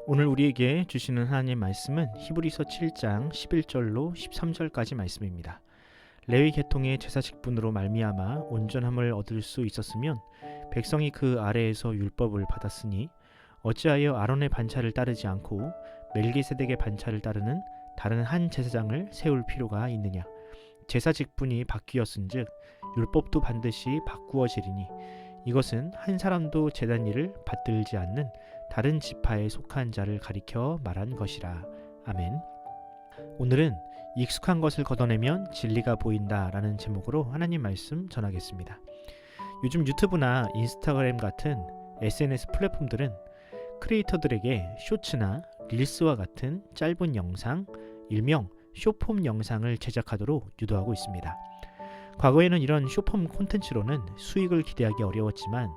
오늘 우리에게 주시는 하나님 말씀은 히브리서 7장 11절로 13절까지 말씀입니다. 레위 계통의 제사 직분으로 말미암아 온전함을 얻을 수 있었으면 백성이 그 아래에서 율법을 받았으니 어찌하여 아론의 반차를 따르지 않고 멜기세덱의 반차를 따르는 다른 한 제사장을 세울 필요가 있느냐. 제사 직분이 바뀌었은즉 율법도 반드시 바꾸어지리니 이것은 한 사람도 제단 일을 받들지 않는 다른 지파에 속한 자를 가리켜 말한 것이라. 아멘. 오늘은 익숙한 것을 걷어내면 진리가 보인다 라는 제목으로 하나님 말씀 전하겠습니다. 요즘 유튜브나 인스타그램 같은 SNS 플랫폼들은 크리에이터들에게 쇼츠나 릴스와 같은 짧은 영상, 일명 쇼폼 영상을 제작하도록 유도하고 있습니다. 과거에는 이런 쇼폼 콘텐츠로는 수익을 기대하기 어려웠지만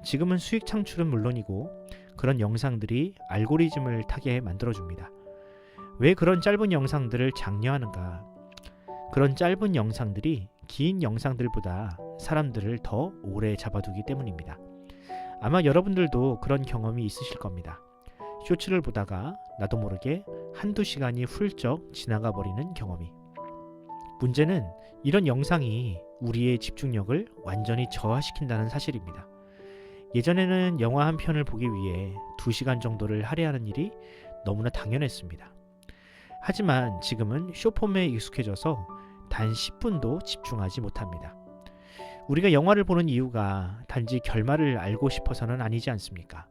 지금은 수익 창출은 물론이고 그런 영상들이 알고리즘을 타게 만들어줍니다. 왜 그런 짧은 영상들을 장려하는가? 그런 짧은 영상들이 긴 영상들보다 사람들을 더 오래 잡아두기 때문입니다. 아마 여러분들도 그런 경험이 있으실 겁니다. 쇼츠를 보다가 나도 모르게 한두 시간이 훌쩍 지나가 버리는 경험이. 문제는 이런 영상이 우리의 집중력을 완전히 저하시킨다는 사실입니다. 예전에는 영화 한 편을 보기 위해 2시간 정도를 할애하는 일이 너무나 당연했습니다. 하지만 지금은 쇼폼에 익숙해져서 단 10분도 집중하지 못합니다. 우리가 영화를 보는 이유가 단지 결말을 알고 싶어서는 아니지 않습니까?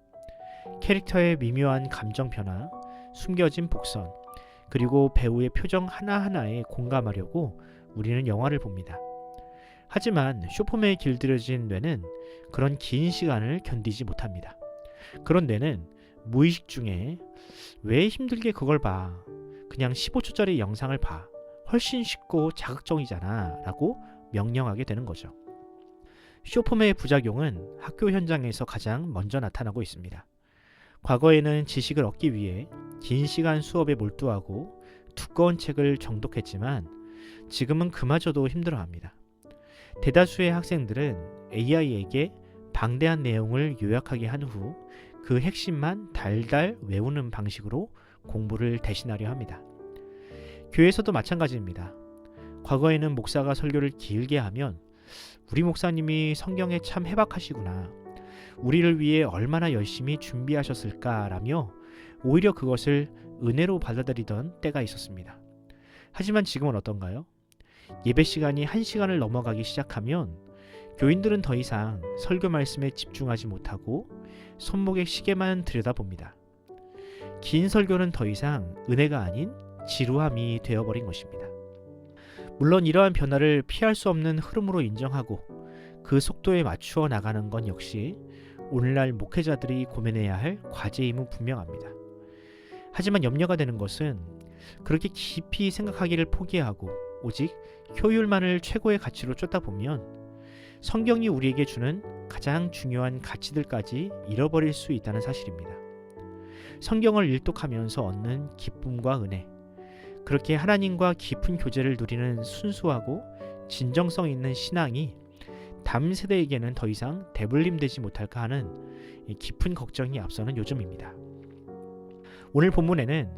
캐릭터의 미묘한 감정 변화, 숨겨진 복선, 그리고 배우의 표정 하나하나에 공감하려고 우리는 영화를 봅니다. 하지만 쇼폼에 길들여진 뇌는 그런 긴 시간을 견디지 못합니다. 그런 뇌는 무의식 중에 왜 힘들게 그걸 봐? 그냥 15초짜리 영상을 봐. 훨씬 쉽고 자극적이잖아 라고 명령하게 되는 거죠. 쇼폼의 부작용은 학교 현장에서 가장 먼저 나타나고 있습니다. 과거에는 지식을 얻기 위해 긴 시간 수업에 몰두하고 두꺼운 책을 정독했지만 지금은 그마저도 힘들어합니다. 대다수의 학생들은 AI에게 방대한 내용을 요약하게 한 후 그 핵심만 달달 외우는 방식으로 공부를 대신하려 합니다. 교회에서도 마찬가지입니다. 과거에는 목사가 설교를 길게 하면 우리 목사님이 성경에 참 해박하시구나. 우리를 위해 얼마나 열심히 준비하셨을까라며 오히려 그것을 은혜로 받아들이던 때가 있었습니다. 하지만 지금은 어떤가요? 예배 시간이 1시간을 넘어가기 시작하면 교인들은 더 이상 설교 말씀에 집중하지 못하고 손목의 시계만 들여다봅니다. 긴 설교는 더 이상 은혜가 아닌 지루함이 되어버린 것입니다. 물론 이러한 변화를 피할 수 없는 흐름으로 인정하고 그 속도에 맞추어 나가는 건 역시 오늘날 목회자들이 고민해야 할 과제임은 분명합니다. 하지만 염려가 되는 것은 그렇게 깊이 생각하기를 포기하고 오직 효율만을 최고의 가치로 쫓다 보면 성경이 우리에게 주는 가장 중요한 가치들까지 잃어버릴 수 있다는 사실입니다. 성경을 일독하면서 얻는 기쁨과 은혜, 그렇게 하나님과 깊은 교제를 누리는 순수하고 진정성 있는 신앙이 다음 세대에게는 더 이상 대물림되지 못할까 하는 깊은 걱정이 앞서는 요즘입니다. 오늘 본문에는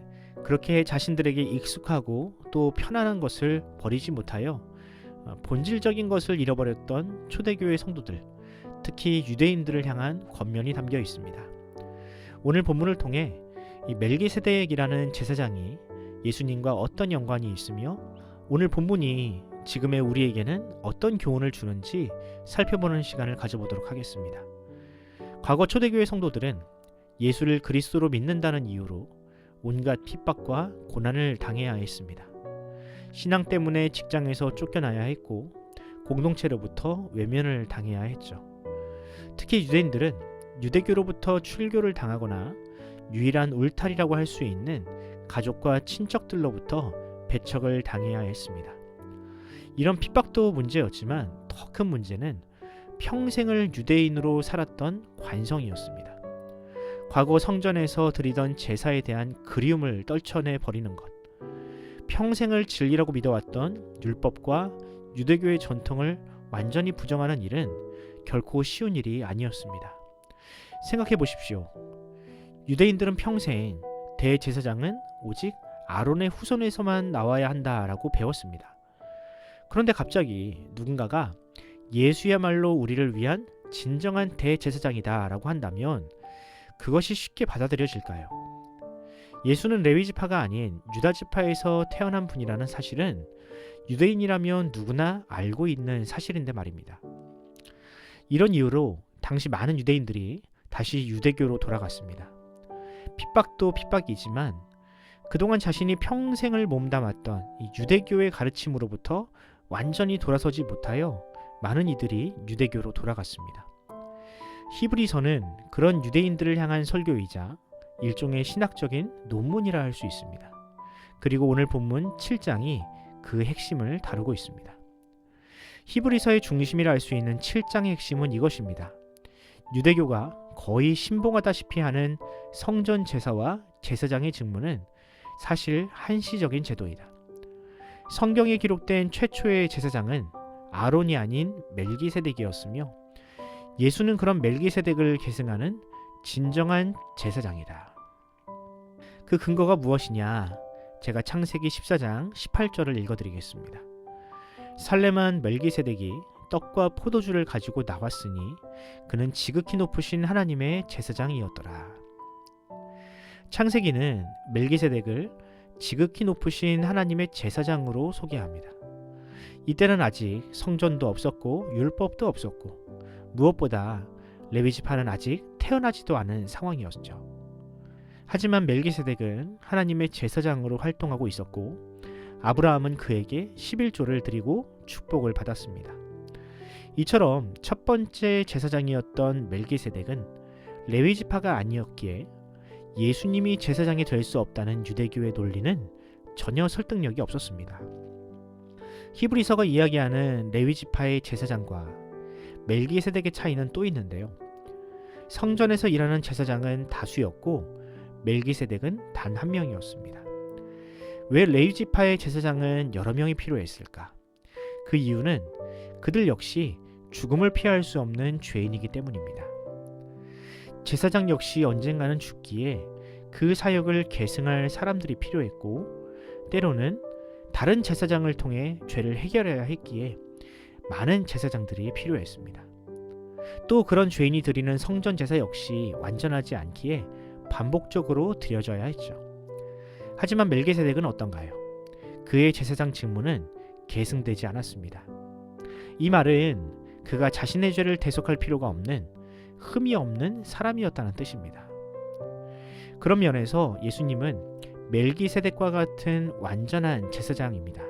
그렇게 자신들에게 익숙하고 또 편안한 것을 버리지 못하여 본질적인 것을 잃어버렸던 초대교회 성도들, 특히 유대인들을 향한 권면이 담겨 있습니다. 오늘 본문을 통해 이 멜기세덱이라는 제사장이 예수님과 어떤 연관이 있으며 오늘 본문이 지금의 우리에게는 어떤 교훈을 주는지 살펴보는 시간을 가져보도록 하겠습니다. 과거 초대교회 성도들은 예수를 그리스도로 믿는다는 이유로 온갖 핍박과 고난을 당해야 했습니다. 신앙 때문에 직장에서 쫓겨나야 했고 공동체로부터 외면을 당해야 했죠. 특히 유대인들은 유대교로부터 출교를 당하거나 유일한 울타리라고 할 수 있는 가족과 친척들로부터 배척을 당해야 했습니다. 이런 핍박도 문제였지만 더 큰 문제는 평생을 유대인으로 살았던 관성이었습니다. 과거 성전에서 드리던 제사에 대한 그리움을 떨쳐내 버리는 것, 평생을 진리라고 믿어왔던 율법과 유대교의 전통을 완전히 부정하는 일은 결코 쉬운 일이 아니었습니다. 생각해 보십시오. 유대인들은 평생 대제사장은 오직 아론의 후손에서만 나와야 한다라고 배웠습니다. 그런데 갑자기 누군가가 예수야말로 우리를 위한 진정한 대제사장이다라고 한다면 그것이 쉽게 받아들여질까요? 예수는 레위 지파가 아닌 유다 지파에서 태어난 분이라는 사실은 유대인이라면 누구나 알고 있는 사실인데 말입니다. 이런 이유로 당시 많은 유대인들이 다시 유대교로 돌아갔습니다. 핍박도 핍박이지만 그동안 자신이 평생을 몸담았던 이 유대교의 가르침으로부터 완전히 돌아서지 못하여 많은 이들이 유대교로 돌아갔습니다. 히브리서는 그런 유대인들을 향한 설교이자 일종의 신학적인 논문이라 할 수 있습니다. 그리고 오늘 본문 7장이 그 핵심을 다루고 있습니다. 히브리서의 중심이라 할 수 있는 7장의 핵심은 이것입니다. 유대교가 거의 신봉하다시피 하는 성전 제사와 제사장의 직무는 사실 한시적인 제도이다. 성경에 기록된 최초의 제사장은 아론이 아닌 멜기세덱이었으며 예수는 그런 멜기세덱을 계승하는 진정한 제사장이다. 그 근거가 무엇이냐? 제가 창세기 14장 18절을 읽어드리겠습니다. 살렘한 멜기세덱이 떡과 포도주를 가지고 나왔으니 그는 지극히 높으신 하나님의 제사장이었더라. 창세기는 멜기세덱을 지극히 높으신 하나님의 제사장으로 소개합니다. 이때는 아직 성전도 없었고 율법도 없었고 무엇보다 레위 지파는 아직 태어나지도 않은 상황이었죠. 하지만 멜기세덱은 하나님의 제사장으로 활동하고 있었고 아브라함은 그에게 11조를 드리고 축복을 받았습니다. 이처럼 첫 번째 제사장이었던 멜기세덱은 레위 지파가 아니었기에 예수님이 제사장이 될 수 없다는 유대교의 논리는 전혀 설득력이 없었습니다. 히브리서가 이야기하는 레위 지파의 제사장과 멜기세덱의 차이는 또 있는데요. 성전에서 일하는 제사장은 다수였고 멜기세덱은 단 한 명이었습니다. 왜 레위 지파의 제사장은 여러 명이 필요했을까? 그 이유는 그들 역시 죽음을 피할 수 없는 죄인이기 때문입니다. 제사장 역시 언젠가는 죽기에 그 사역을 계승할 사람들이 필요했고 때로는 다른 제사장을 통해 죄를 해결해야 했기에 많은 제사장들이 필요했습니다. 또 그런 죄인이 드리는 성전 제사 역시 완전하지 않기에 반복적으로 드려져야 했죠. 하지만 멜기세덱은 어떤가요? 그의 제사장 직무는 계승되지 않았습니다. 이 말은 그가 자신의 죄를 대속할 필요가 없는 흠이 없는 사람이었다는 뜻입니다. 그런 면에서 예수님은 멜기세덱과 같은 완전한 제사장입니다.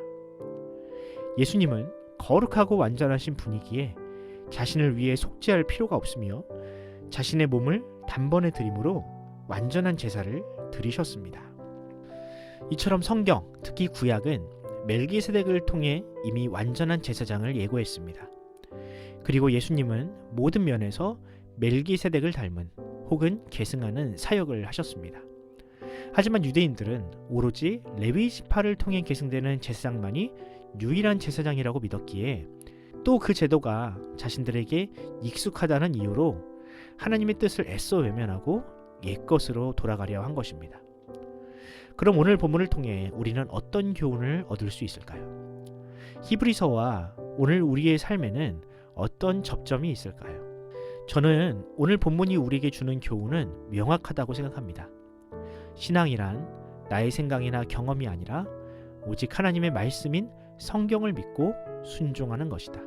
예수님은 거룩하고 완전하신 분이기에 자신을 위해 속죄할 필요가 없으며 자신의 몸을 단번에 드림으로 완전한 제사를 드리셨습니다. 이처럼 성경, 특히 구약은 멜기세덱을 통해 이미 완전한 제사장을 예고했습니다. 그리고 예수님은 모든 면에서 멜기세덱을 닮은 혹은 계승하는 사역을 하셨습니다. 하지만 유대인들은 오로지 레위 지파를 통해 계승되는 제사장만이 유일한 제사장이라고 믿었기에 또 그 제도가 자신들에게 익숙하다는 이유로 하나님의 뜻을 애써 외면하고 옛것으로 돌아가려 한 것입니다. 그럼 오늘 본문을 통해 우리는 어떤 교훈을 얻을 수 있을까요? 히브리서와 오늘 우리의 삶에는 어떤 접점이 있을까요? 저는 오늘 본문이 우리에게 주는 교훈은 명확하다고 생각합니다. 신앙이란 나의 생각이나 경험이 아니라 오직 하나님의 말씀인 성경을 믿고 순종하는 것이다.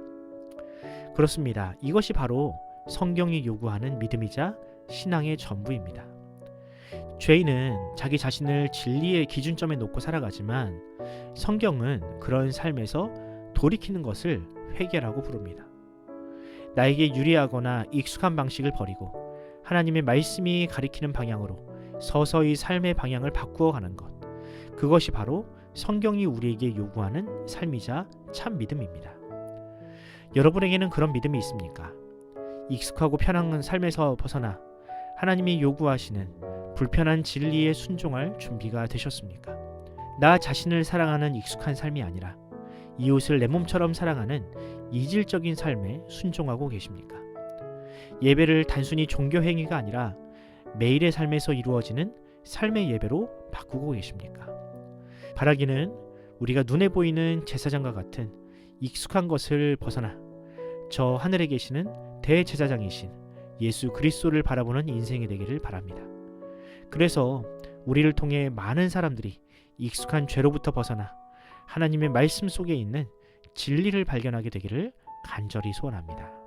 그렇습니다. 이것이 바로 성경이 요구하는 믿음이자 신앙의 전부입니다. 죄인은 자기 자신을 진리의 기준점에 놓고 살아가지만 성경은 그런 삶에서 돌이키는 것을 회개라고 부릅니다. 나에게 유리하거나 익숙한 방식을 버리고 하나님의 말씀이 가리키는 방향으로 서서히 삶의 방향을 바꾸어 가는 것, 그것이 바로 성경이 우리에게 요구하는 삶이자 참 믿음입니다. 여러분에게는 그런 믿음이 있습니까? 익숙하고 편한 삶에서 벗어나 하나님이 요구하시는 불편한 진리에 순종할 준비가 되셨습니까? 나 자신을 사랑하는 익숙한 삶이 아니라 이웃을 내 몸처럼 사랑하는 이질적인 삶에 순종하고 계십니까? 예배를 단순히 종교 행위가 아니라 매일의 삶에서 이루어지는 삶의 예배로 바꾸고 계십니까? 바라기는 우리가 눈에 보이는 제사장과 같은 익숙한 것을 벗어나 저 하늘에 계시는 대제사장이신 예수 그리스도를 바라보는 인생이 되기를 바랍니다. 그래서 우리를 통해 많은 사람들이 익숙한 죄로부터 벗어나 하나님의 말씀 속에 있는 진리를 발견하게 되기를 간절히 소원합니다.